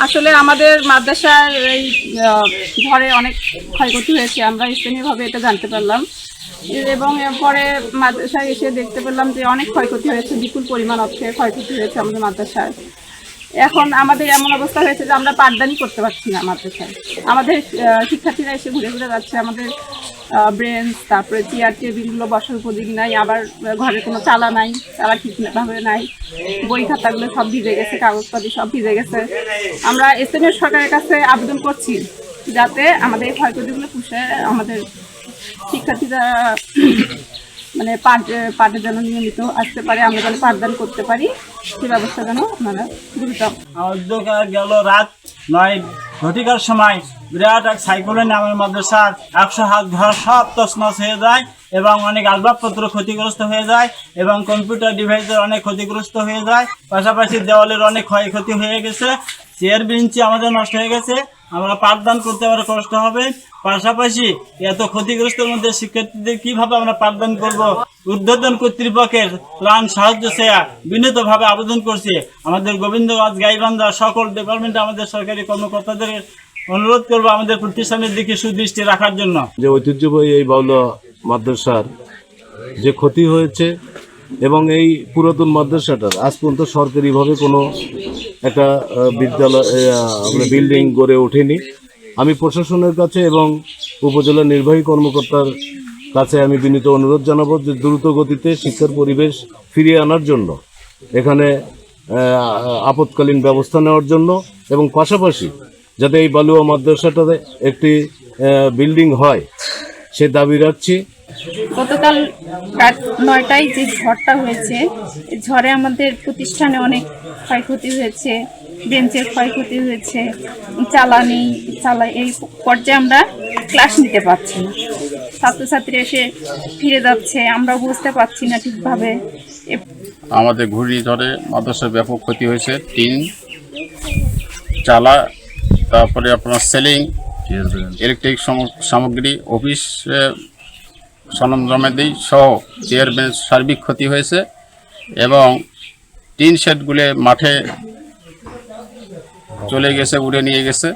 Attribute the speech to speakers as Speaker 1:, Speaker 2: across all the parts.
Speaker 1: আসলে আমাদের মাদ্রাসার এই ঘরে অনেক ক্ষয়ক্ষতি হয়েছে, আমরা স্থানীয়ভাবে এটা জানতে পারলাম এবং এরপরে মাদ্রাসায় এসে দেখতে পেলাম যে অনেক ক্ষয়ক্ষতি হয়েছে, বিপুল পরিমাণ অর্থে ক্ষয়ক্ষতি হয়েছে আমাদের মাদ্রাসায়। এখন আমাদের এমন অবস্থা হয়েছে যে আমরা পাঠদানই করতে পারছি না মাদ্রাসায়। আমাদের শিক্ষার্থীরা এসে ঘুরে ঘুরে যাচ্ছে, আমাদের ব্রেঞ্চ, তারপরে চেয়ার টেবিলগুলো বসার উপযোগী নাই, আবার ঘরে কোনো চালা নাই, চালা ঠিকভাবে নাই, বই খাতাগুলো সব ভিজে গেছে, কাগজপাতি সব ভিজে গেছে। আমরা স্থানীয় সরকারের কাছে আবেদন করছি যাতে আমাদের এই ক্ষয়ক্ষতিগুলো পুষে আমাদের শিক্ষার্থীরা মানে পাঠে যেন নিয়মিত আসতে পারে, আমরা যেন পাঠদান করতে পারি, সে ব্যবস্থা যেন আমরা দ্রুত।
Speaker 2: উদ্যোগ গেল রাত 9 ঘটিকার সময় বিরাট এক সাইক্লোনে আমার মাদ্রাসার 100 হাত ঘর সব তছনছ হয়ে যায় এবং অনেক আসবাবপত্র ক্ষতিগ্রস্ত হয়ে যায় এবং কম্পিউটার ডিভাইসের অনেক ক্ষতিগ্রস্ত হয়ে যায়। পাশাপাশি দেওয়ালের অনেক ক্ষয়ক্ষতি হয়ে গেছে, চেয়ার বেঞ্চি আমাদের নষ্ট হয়ে গেছে, আমরা পাঠদান করতে আবার কষ্ট হবে। পাশাপাশি এত ক্ষতিগ্রস্তের মধ্যে শিক্ষার্থীদের কিভাবে আমরা পাঠদান করব, ঊর্ধ্বতন কর্তৃপক্ষের প্রাণ সাহায্য চেয়ে বিনীতভাবে আবেদন করছি। আমাদের গোবিন্দগঞ্জ, গাইবান্ধা সকল ডিপার্টমেন্টে আমাদের সরকারি কর্মকর্তাদের অনুরোধ করবো আমাদের প্রতিষ্ঠানের দিকে সুদৃষ্টি রাখার জন্য।
Speaker 3: যে ঐতিহ্যবাহী এই বাউলা মাদ্রাসার যে ক্ষতি হয়েছে এবং এই পুরাতন মাদ্রাসাটার আজ পর্যন্ত সরকারিভাবে কোনো একটা বিদ্যালয় বিল্ডিং গড়ে ওঠেনি। আমি প্রশাসনের কাছে এবং উপজেলা নির্বাহী কর্মকর্তার কাছে আমি বিনীত অনুরোধ জানাবো যে দ্রুত গতিতে শিক্ষার পরিবেশ ফিরিয়ে আনার জন্য, এখানে আপৎকালীন ব্যবস্থা নেওয়ার জন্য এবং পাশাপাশি যাতে এই বালুয়া মাদ্রাসাটাতে একটি বিল্ডিং হয় সে দাবি রাখছি।
Speaker 4: গতকাল রাত 9টায় যে ঝড়টা হয়েছে, ঝড়ে আমাদের প্রতিষ্ঠানে অনেক ক্ষয়ক্ষতি হয়েছে, বেঞ্চের ক্ষয়ক্ষতি হয়েছে, চালা এই পর্যায়ে আমরা ক্লাস নিতে পারছি না, ছাত্রছাত্রী এসে ফিরে যাচ্ছে, আমরা বুঝতে পারছি না ঠিকভাবে।
Speaker 5: আমাদের ঘূর্ণিঝড়ে মাদ্রাসার ব্যাপক ক্ষতি হয়েছে, টিন, চালা, তারপরে আপনার সেলিং, ইলেকট্রিক সামগ্রী, অফিস সরঞ্জামাদি সহ চেয়ার বেঞ্চ সার্বিক ক্ষতি হয়েছে এবং টিন শেডগুলো মাঠে চলে গেছে, উড়ে নিয়ে গেছে।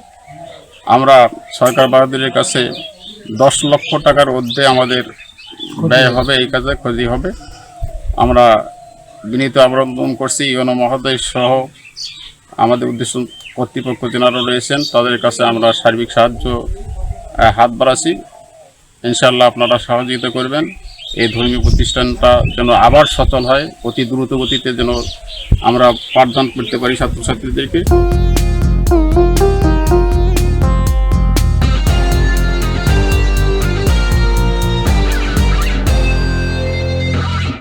Speaker 5: আমরা সরকার বাহাদুরের কাছে 10 লক্ষ টাকার ঊর্ধ্বে আমাদের ব্যয় হবে, এই কাজে ক্ষতি হবে। আমরা বিনীত আবেদন করছি ইউনো মহোদয় সহ আমাদের উদ্দেশ্য কর্তৃপক্ষ যারা রয়েছেন তাদের কাছে আমরা সার্বিক সাহায্য হাত বাড়াচ্ছি। ইনশাআল্লাহ আপনারা সহযোগিতা করবেন, এই ধর্মীয় প্রতিষ্ঠানটা যেন আবার সচল হয়, অতি দ্রুত গতিতে যেন আমরা পাঠদান করতে পারি ছাত্রছাত্রীদেরকে।